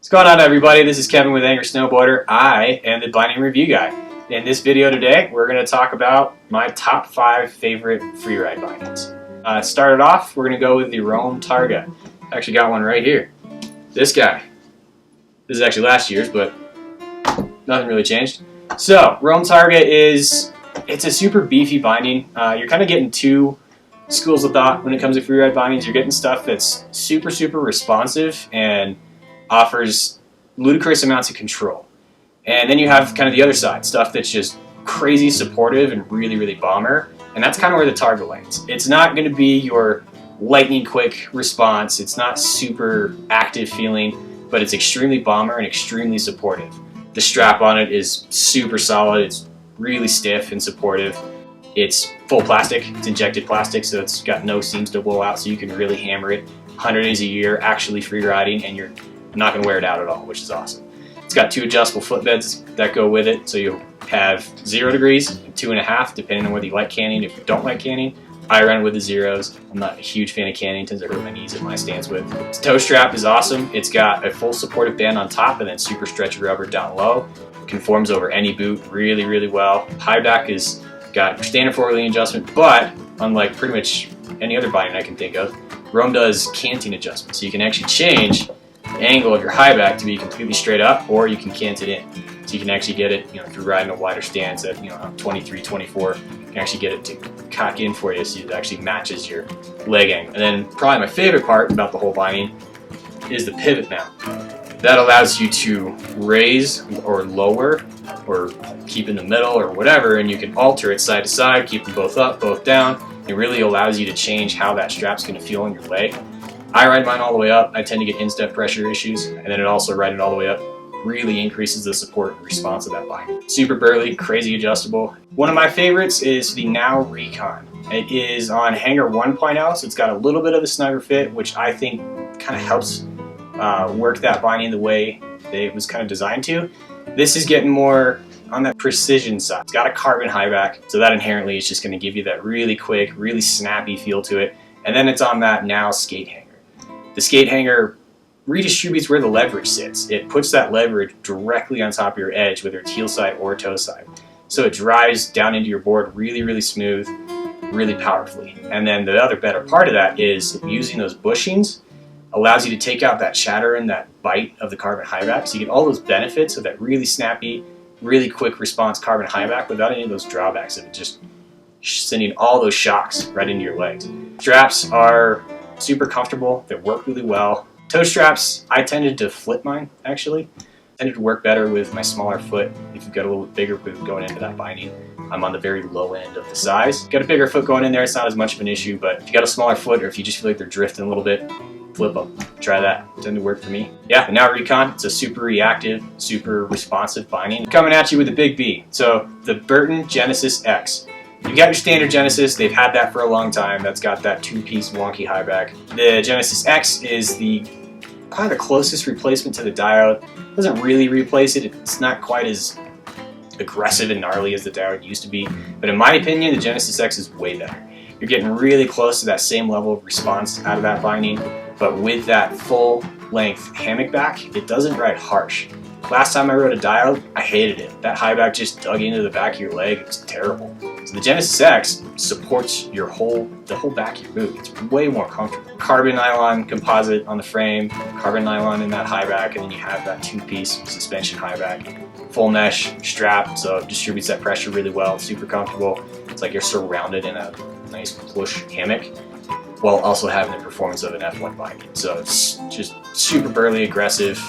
What's going on, everybody? This is Kevin with Angry Snowboarder. I am the binding review guy. In this video today, we're going to talk about my top 5 favorite freeride bindings. Started off, we're going to go with the Rome Targa. I actually got one right here. This guy. This is actually last year's, but nothing really changed. So, Rome Targa it's a super beefy binding. You're kind of getting two schools of thought when it comes to freeride bindings. You're getting stuff that's super responsive and offers ludicrous amounts of control. And then you have kind of the other side, stuff that's just crazy supportive and really bomber. And that's kind of where the Targa lands. It's not going to be your lightning quick response. It's not super active feeling, but it's extremely bomber and extremely supportive. The strap on it is super solid. It's really stiff and supportive. It's full plastic. It's injected plastic, so it's got no seams to blow out, so you can really hammer it 100 days a year actually free riding, and you're not going to wear it out at all, which is awesome. It's got 2 adjustable footbeds that go with it, so you'll have 0 degrees and 2.5, depending on whether you like canning. If you don't like canning, I run with the zeros. I'm not a huge fan of canning, tends to hurt my knees at my stance with. Its toe strap is awesome. It's got a full supportive band on top and then super stretchy rubber down low. Conforms over any boot really well. High back is got standard forward-leaning adjustment, but unlike pretty much any other binding I can think of, Rome does canting adjustment, so you can actually change the angle of your high back to be completely straight up, or you can cant it in. So you can actually get it, through riding a wider stance at, 23, 24, you can actually get it to cock in for you so it actually matches your leg angle. And then probably my favorite part about the whole binding is the pivot mount. That allows you to raise or lower or keep in the middle or whatever, and you can alter it side to side, keep them both up, both down. It really allows you to change how that strap's going to feel on your leg. I ride mine all the way up. I tend to get instep pressure issues, and then it also riding all the way up really increases the support and response of that binding. Super burly, crazy adjustable. One of my favorites is the Now Recon. It is on hanger 1.0, so it's got a little bit of a snugger fit, which I think kind of helps work that binding the way that it was kind of designed to. This is getting more on that precision side. It's got a carbon high back, so that inherently is just going to give you that really quick, really snappy feel to it. And then it's on that Now skate hanger. The skate hanger redistributes where the leverage sits. It puts that leverage directly on top of your edge, whether it's heel side or toe side. So it drives down into your board really smooth, really powerfully. And then the other better part of that is using those bushings allows you to take out that chatter and that bite of the carbon high back. So you get all those benefits of that really snappy, really quick response carbon high back without any of those drawbacks of it just sending all those shocks right into your legs. Straps are super comfortable. They work really well. Toe straps, I tended to flip mine, actually. Tended to work better with my smaller foot. If you've got a little bit bigger boot going into that binding, I'm on the very low end of the size. If you've got a bigger foot going in there, it's not as much of an issue, but if you got a smaller foot or if you just feel like they're drifting a little bit, flip them. Try that. Tend to work for me. Yeah, the Now Recon, it's a super reactive, super responsive binding. Coming at you with a big B. So the Burton Genesis X. You got your standard Genesis, they've had that for a long time. That's got that 2-piece wonky high back. The Genesis X is probably the closest replacement to the diode. It doesn't really replace it. It's not quite as aggressive and gnarly as the diode used to be. But in my opinion, the Genesis X is way better. You're getting really close to that same level of response out of that binding, but with that full length hammock back, it doesn't ride harsh. Last time I rode a diode, I hated it. That high back just dug into the back of your leg. It was terrible. So the Genesis X supports the whole back of your boot. It's way more comfortable. Carbon nylon composite on the frame, carbon nylon in that high back, and then you have that 2-piece suspension high back. Full mesh strap, so it distributes that pressure really well. It's super comfortable. It's like you're surrounded in a nice plush hammock, while also having the performance of an F1 binding. So it's just super burly, aggressive,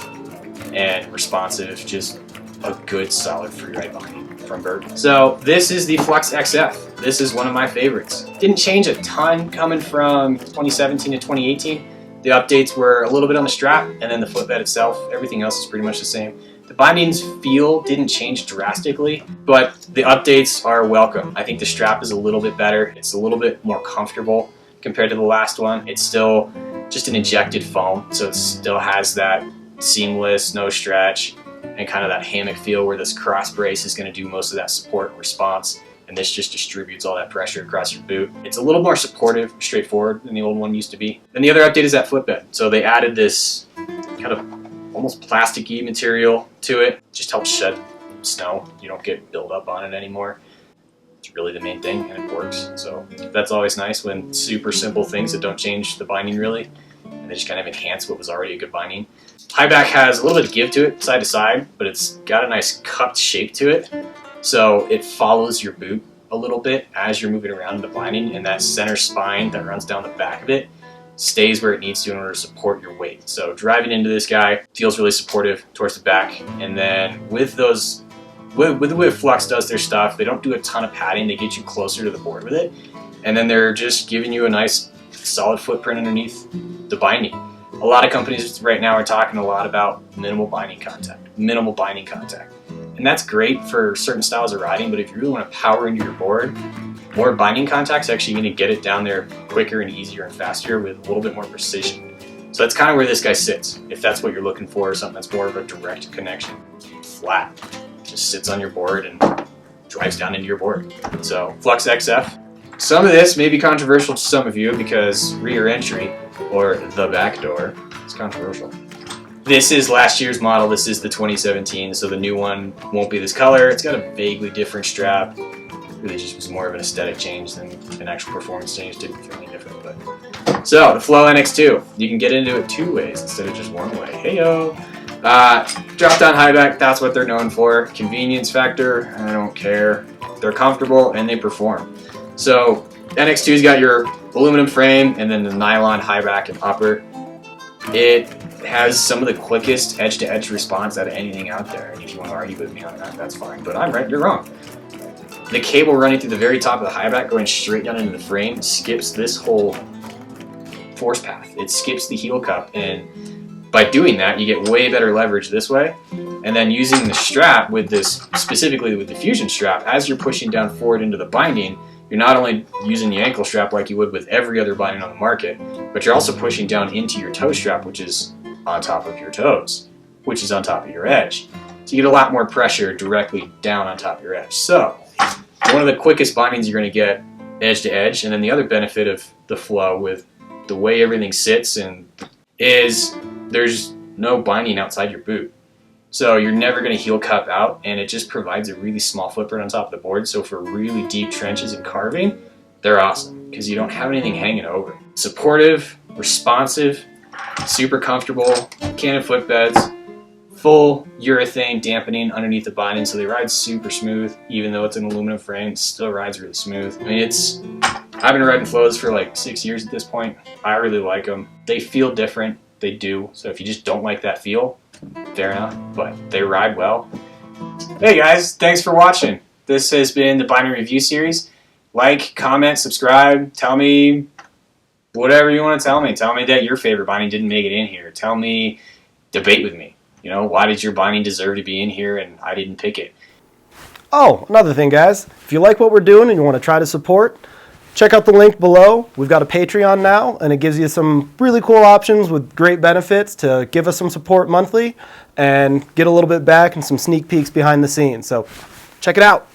and responsive, just a good solid freeride binding from Burton. So this is the Flux XF. This is one of my favorites. Didn't change a ton coming from 2017 to 2018. The updates were a little bit on the strap and then the footbed itself. Everything else is pretty much the same. The bindings feel didn't change drastically, but the updates are welcome. I think the strap is a little bit better. It's a little bit more comfortable compared to the last one. It's still just an injected foam, so it still has that seamless, no stretch, and kind of that hammock feel where this cross brace is going to do most of that support and response, and this just distributes all that pressure across your boot. It's a little more supportive, straightforward than the old one used to be. And the other update is that footbed. So they added this kind of almost plasticky material to it. Just helps shed snow. You don't get buildup on it anymore. It's really the main thing, and it works. So that's always nice when super simple things that don't change the binding really, and they just kind of enhance what was already a good binding. High back has a little bit of give to it, side to side, but it's got a nice cupped shape to it. So it follows your boot a little bit as you're moving around in the binding, and that center spine that runs down the back of it stays where it needs to in order to support your weight. So driving into this guy feels really supportive towards the back. And then with those, with the way Flux does their stuff, they don't do a ton of padding. They get you closer to the board with it. And then they're just giving you a nice solid footprint underneath the binding. A lot of companies right now are talking a lot about minimal binding contact. And that's great for certain styles of riding, but if you really want to power into your board, more binding contact's actually going to get it down there quicker and easier and faster with a little bit more precision. So that's kind of where this guy sits, if that's what you're looking for, something that's more of a direct connection. Flat. Just sits on your board and drives down into your board. So Flux XF. Some of this may be controversial to some of you because rear entry, or the back door, is controversial. This is last year's model. This is the 2017, so the new one won't be this color. It's got a vaguely different strap. Really just was more of an aesthetic change than an actual performance change. Didn't feel any different. But so the Flow NX2, you can get into it two ways instead of just one way. Heyo. Drop down high back, that's what they're known for. Convenience factor, I don't care. They're comfortable and they perform. So NX2's got your aluminum frame and then the nylon high back and upper. It has some of the quickest edge-to-edge response out of anything out there. And if you want to argue with me on that, that's fine. But I'm right, you're wrong. The cable running through the very top of the high back going straight down into the frame skips this whole force path. It skips the heel cup, and by doing that you get way better leverage this way. And then using the strap with this, specifically with the fusion strap, as you're pushing down forward into the binding, you're not only using the ankle strap like you would with every other binding on the market, but you're also pushing down into your toe strap, which is on top of your toes, which is on top of your edge. So you get a lot more pressure directly down on top of your edge. So one of the quickest bindings you're going to get edge to edge. And then the other benefit of the Flow with the way everything sits and is there's no binding outside your boot. So you're never going to heel cup out, and it just provides a really small footprint on top of the board. So for really deep trenches and carving, they're awesome because you don't have anything hanging over. Supportive, responsive, super comfortable, cannon footbeds, full urethane dampening underneath the binding, so they ride super smooth. Even though it's an aluminum frame, it still rides really smooth. I mean, I've been riding Flows for like 6 years at this point. I really like them. They feel different. They do. So if you just don't like that feel, fair enough, but they ride well. Hey guys, thanks for watching. This has been the Binding Review series. Like, comment, subscribe, tell me whatever you want to tell me. Tell me that your favorite binding didn't make it in here. Tell me, debate with me. You know, why did your binding deserve to be in here and I didn't pick it? Oh, another thing, guys. If you like what we're doing and you want to try to support, check out the link below. We've got a Patreon now, and it gives you some really cool options with great benefits to give us some support monthly and get a little bit back and some sneak peeks behind the scenes. So check it out.